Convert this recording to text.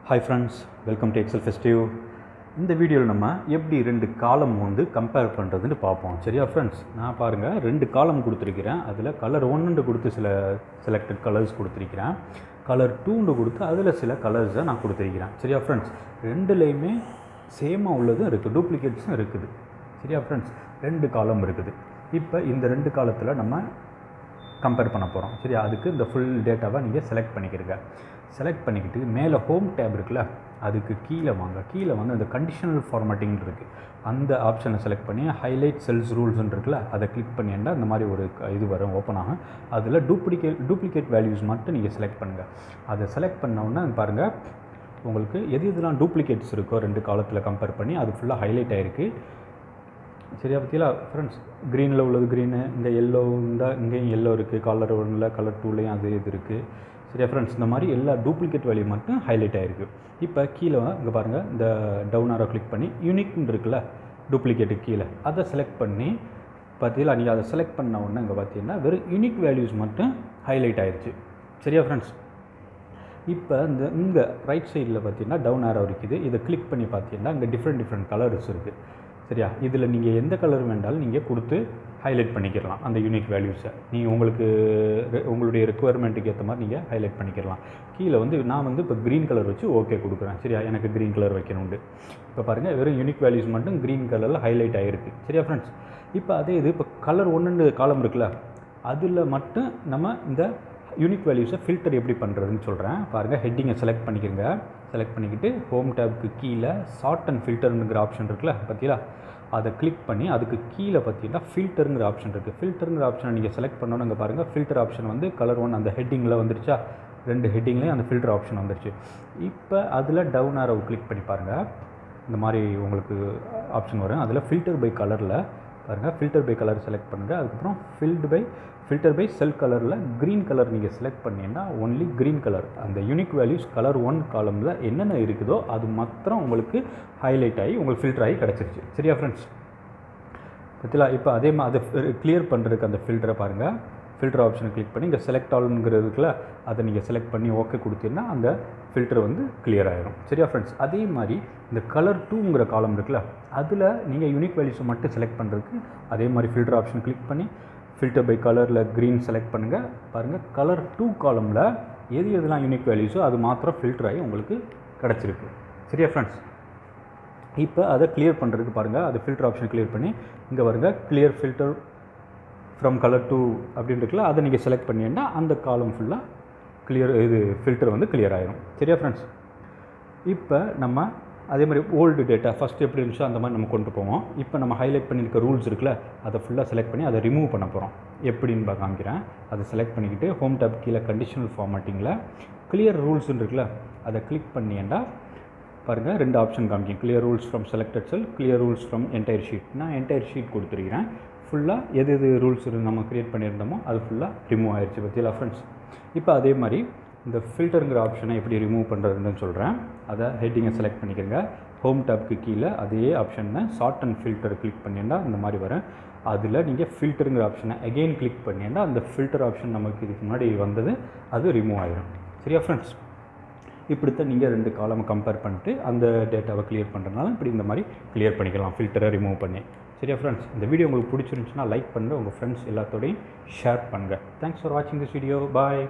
Hi friends, welcome to Excel Festive. இந்த வீடியோவில் நம்ம எப்படி ரெண்டு காலம் வந்து கம்பேர் பண்ணுறதுன்னு பார்ப்போம். சரியா ஃப்ரெண்ட்ஸ், நான் பாருங்கள் ரெண்டு காலம் கொடுத்துருக்கிறேன். அதில் கலர் 1 கொடுத்து சில செலக்டட் கலர்ஸ் கொடுத்துருக்கிறேன், கலர் 2 கொடுத்து அதில் சில கலர்ஸை நான் கொடுத்துருக்கிறேன். சரியா ஃப்ரெண்ட்ஸ், ரெண்டுலேயுமே சேமாக உள்ளதும் இருக்குது, டூப்ளிகேட்ஸும் இருக்குது. சரியா ஃப்ரெண்ட்ஸ், ரெண்டு காலம் இருக்குது. இப்போ இந்த ரெண்டு காலத்தில் நம்ம கம்பேர் பண்ண போகிறோம். சரியா, அதுக்கு இந்த ஃபுல் டேட்டாவை நீங்கள் செலக்ட் பண்ணிக்கிறீங்க. செலக்ட் பண்ணிக்கிட்டு மேலே ஹோம் டேப் இருக்குல்ல, அதுக்கு கீழே வாங்க. கீழே வந்து அந்த கண்டிஷனல் ஃபார்மேட்டிங் இருக்குது, அந்த ஆப்ஷனை செலக்ட் பண்ணி ஹைலைட் செல்ஸ் ரூல்ஸ்ன்னு இருக்குல்ல, அதை கிளிக் பண்ணிங்கன்னா இந்த மாதிரி ஒரு இது வரும், ஓப்பன் ஆகும். அதில் டூப்ளிகேட் வேல்யூஸ் மட்டும் நீங்கள் செலக்ட் பண்ணுங்கள். அதை செலக்ட் பண்ணோன்னா பாருங்கள், உங்களுக்கு எது எதுலாம் டூப்ளிகேட்ஸ் இருக்கோ ரெண்டு காலத்தில் கம்பேர் பண்ணி அது ஃபுல்லாக ஹைலைட் ஆகிருக்கு. சரியா பற்றியா ஃப்ரெண்ட்ஸ், க்ரீனில் உள்ளது க்ரீனு, இந்த எல்லோ இருந்தால் இங்கேயும் எல்லோ இருக்குது, கலர் 1ல் கலர் 2லேயும் அது இது இருக்குது. சரியா ஃப்ரெண்ட்ஸ், இந்த மாதிரி எல்லா டூப்ளிகேட் வேல்யூ மட்டும் ஹைலைட் ஆகிருக்கு. இப்போ கீழே இங்கே பாருங்கள், இந்த டவுன் ஆரோ கிளிக் பண்ணி யூனிக்னு இருக்குல்ல, டூப்ளிகேட்டுக்கு கீழே அதை செலக்ட் பண்ணி பார்த்தீங்களா, நீங்கள் அதை செலக்ட் பண்ண உடனே இங்கே பார்த்தீங்கன்னா வெறும் யூனிக் வேல்யூஸ் மட்டும் ஹைலைட் ஆகிடுச்சு. சரியா ஃப்ரெண்ட்ஸ், இப்போ இங்கே ரைட் சைடில் பார்த்தீங்கன்னா டவுன் ஆரோ இருக்குது, இதை கிளிக் பண்ணி பார்த்தீங்கன்னா இங்கே டிஃப்ரெண்ட் கலர்ஸ் இருக்குது. சரியா, இதில் நீங்கள் எந்த கலர் வேண்டாலும் நீங்கள் கொடுத்து ஹைலைட் பண்ணிக்கலாம். அந்த யூனிக் வேல்யூஸை நீங்கள் உங்களுடைய ரெக்குவயர்மெண்ட்டுக்கு ஏற்ற மாதிரி நீங்கள் ஹைலைட் பண்ணிக்கலாம். கீழே வந்து நான் வந்து இப்போ க்ரீன் கலர் வச்சு ஓகே கொடுக்குறேன். சரியா, எனக்கு க்ரீன் கலர் வைக்கணுண்டு. இப்போ பாருங்கள், வெறும் யூனிக் வேல்யூஸ் மட்டும் க்ரீன் கலரில் ஹைலைட் ஆகிருக்கு. சரியா ஃப்ரெண்ட்ஸ், இப்போ அதே இது இப்போ கலர் 1 காலம் இருக்குல்ல, அதில் மட்டும் நம்ம இந்த யூனிக் வேல்யூஸை ஃபில்டர் எப்படி பண்ணுறதுன்னு சொல்கிறேன். பாருங்கள், ஹெட்டிங்கை செலக்ட் பண்ணிக்கிறங்க. செலக்ட் பண்ணிக்கிட்டு ஹோம் டேப்புக்கு கீழே சார்ட் அண்ட் ஃபில்டருங்கிற ஆப்ஷன் இருக்குல்ல, பார்த்தீங்களா, அதை கிளிக் பண்ணி அதுக்கு கீழே பார்த்தீங்கன்னா ஃபில்டருங்கிற ஆப்ஷன் இருக்குது. ஃபில்டருங்கிற ஆப்ஷனை நீங்கள் செலக்ட் பண்ணோன்னு இங்கே பாருங்கள், ஃபில்டர் ஆப்ஷன் வந்து கலர் 1 அந்த ஹெட்டிங்கில் வந்துருச்சா, ரெண்டு ஹெட்டிங்லேயும் அந்த ஃபில்டர் ஆப்ஷன் வந்துருச்சு. இப்போ அதில் டவுன் ஆரோ கிளிக் பண்ணி பாருங்கள், இந்த மாதிரி உங்களுக்கு ஆப்ஷன் வரும். அதில் ஃபில்டர் பை கலரில் பாருங்கள், ஃபில்டர் பை கலர் செலக்ட் பண்ணுங்கள். அதுக்கப்புறம் ஃபில்டர் பை செல் கலரில் க்ரீன் கலர் நீங்கள் செலக்ட் பண்ணிங்கன்னா ஒன்லி க்ரீன் கலர், அந்த யூனிக் வேல்யூஸ் கலர் 1 காலமில் என்னென்ன இருக்குதோ அது மாத்திரம் உங்களுக்கு ஹைலைட் ஆகி உங்களுக்கு ஃபில்டர் ஆகி கிடச்சிருச்சு. சரியா ஃப்ரெண்ட்ஸ், பார்த்தீங்களா. இப்போ அதே மாதிரி அதை கிளியர் பண்ணுறதுக்கு அந்த ஃபில்டரை பாருங்கள், ஃபில்டர் ஆப்ஷனை கிளிக் பண்ணி இங்கே செலக்ட் ஆல்ங்கிறதுக்குள்ள அதை நீங்கள் செலக்ட் பண்ணி ஓகே கொடுத்தீங்கன்னா அந்த ஃபில்டர் வந்து கிளியர் ஆகிடும். சரியா ஃப்ரெண்ட்ஸ், அதே மாதிரி இந்த கலர் 2ங்கிற காலம் இருக்குல்ல, அதில் நீங்கள் யூனிக் வேல்யூஸை மட்டும் செலக்ட் பண்ணுறதுக்கு அதே மாதிரி ஃபில்டர் ஆப்ஷன் கிளிக் பண்ணி ஃபில்டர் பை கலரில் க்ரீன் செலக்ட் பண்ணுங்கள். பாருங்கள், கலர் 2 காலமில் எதெல்லாம் யூனிக் வேல்யூஸோ அது மாத்திரம் ஃபில்டர் ஆகி உங்களுக்கு கிடச்சிருக்கு. சரியா ஃப்ரெண்ட்ஸ், இப்போ அதை கிளியர் பண்ணுறதுக்கு பாருங்கள், அது ஃபில்டர் ஆப்ஷன் கிளியர் பண்ணி இங்கே பாருங்கள், கிளியர் ஃபில்டர் ஃப்ரம் கலர் 2 அப்படின்னு இருக்குல்ல, அதை நீங்கள் செலக்ட் பண்ணிங்கன்னா அந்த காலம் ஃபுல்லாக கிளியர் இது ஃபில்டர் வந்து கிளியர் ஆகிடும். சரியா ஃப்ரெண்ட்ஸ், இப்போ நம்ம அதே மாதிரி ஓல்டு டேட்டா ஃபஸ்ட்டு எப்படி இருந்துச்சோ அந்த மாதிரி நம்ம கொண்டு போவோம். இப்போ நம்ம ஹைலைட் பண்ணியிருக்க ரூல்ஸ் இருக்குல்ல, அதை ஃபுல்லாக செலக்ட் பண்ணி அதை ரிமூவ் பண்ண போகிறோம். எப்படின்னு காமிக்கிறேன். அதை செலக்ட் பண்ணிக்கிட்டு ஹோம் டேப் கீழே கண்டிஷனல் ஃபார்மேட்டிங்கில் கிளியர் ரூல்ஸ்ன்னு இருக்குல்ல, அதை கிளிக் பண்ணிங்கன்னா பாருங்கள், ரெண்டு ஆப்ஷன் காமிக்கும், clear rules from selected sell, clear rules from entire sheet. நான் என்டையர் ஷீட் கொடுத்துருக்கிறேன். ஃபுல்லாக எது ரூல்ஸ் நம்ம க்ரியேட் பண்ணியிருந்தோமோ அது ஃபுல்லாக ரிமூவ் ஆயிடுச்சு. பார்த்தீங்களா ஃப்ரெண்ட்ஸ், இப்போ அதே மாதிரி இந்த ஃபில்டருங்கிற ஆப்ஷனை எப்படி ரிமூவ் பண்ணுறதுன்னு சொல்கிறேன். அதை ஹெட்டிங்கை செலக்ட் பண்ணிக்கிறங்க. ஹோம் டேப்புக்கு கீழே அதே ஆப்ஷனை சார்ட் அண்ட் ஃபில்டர் கிளிக் பண்ணிங்கன்னா இந்த மாதிரி வரும். அதில் நீங்கள் ஃபில்டருங்கிற ஆப்ஷனை அகெயின் கிளிக் பண்ணிங்கன்னா அந்த ஃபில்டர் ஆப்ஷன் நமக்கு இதுக்கு முன்னாடி வந்தது அது ரிமூவ் ஆகிடும். சரியா ஃப்ரெண்ட்ஸ், இப்படித்தான் நீங்கள் ரெண்டு காலம் கம்பேர் பண்ணிட்டு அந்த டேட்டாவை கிளியர் பண்ணுறதுனால இப்படி இந்த மாதிரி கிளியர் பண்ணிக்கலாம், ஃபில்டரை ரிமூவ் பண்ணி. சரியா ஃப்ரெண்ட்ஸ், இந்த வீடியோ உங்களுக்கு பிடிச்சிருந்துச்சுன்னா லைக் பண்ணுங்கள், உங்கள் ஃப்ரெண்ட்ஸ் எல்லாத்தோடையும் ஷேர் பண்ணுங்கள். தேங்க்ஸ் ஃபார் வாட்சிங் திஸ் வீடியோ. பாய்.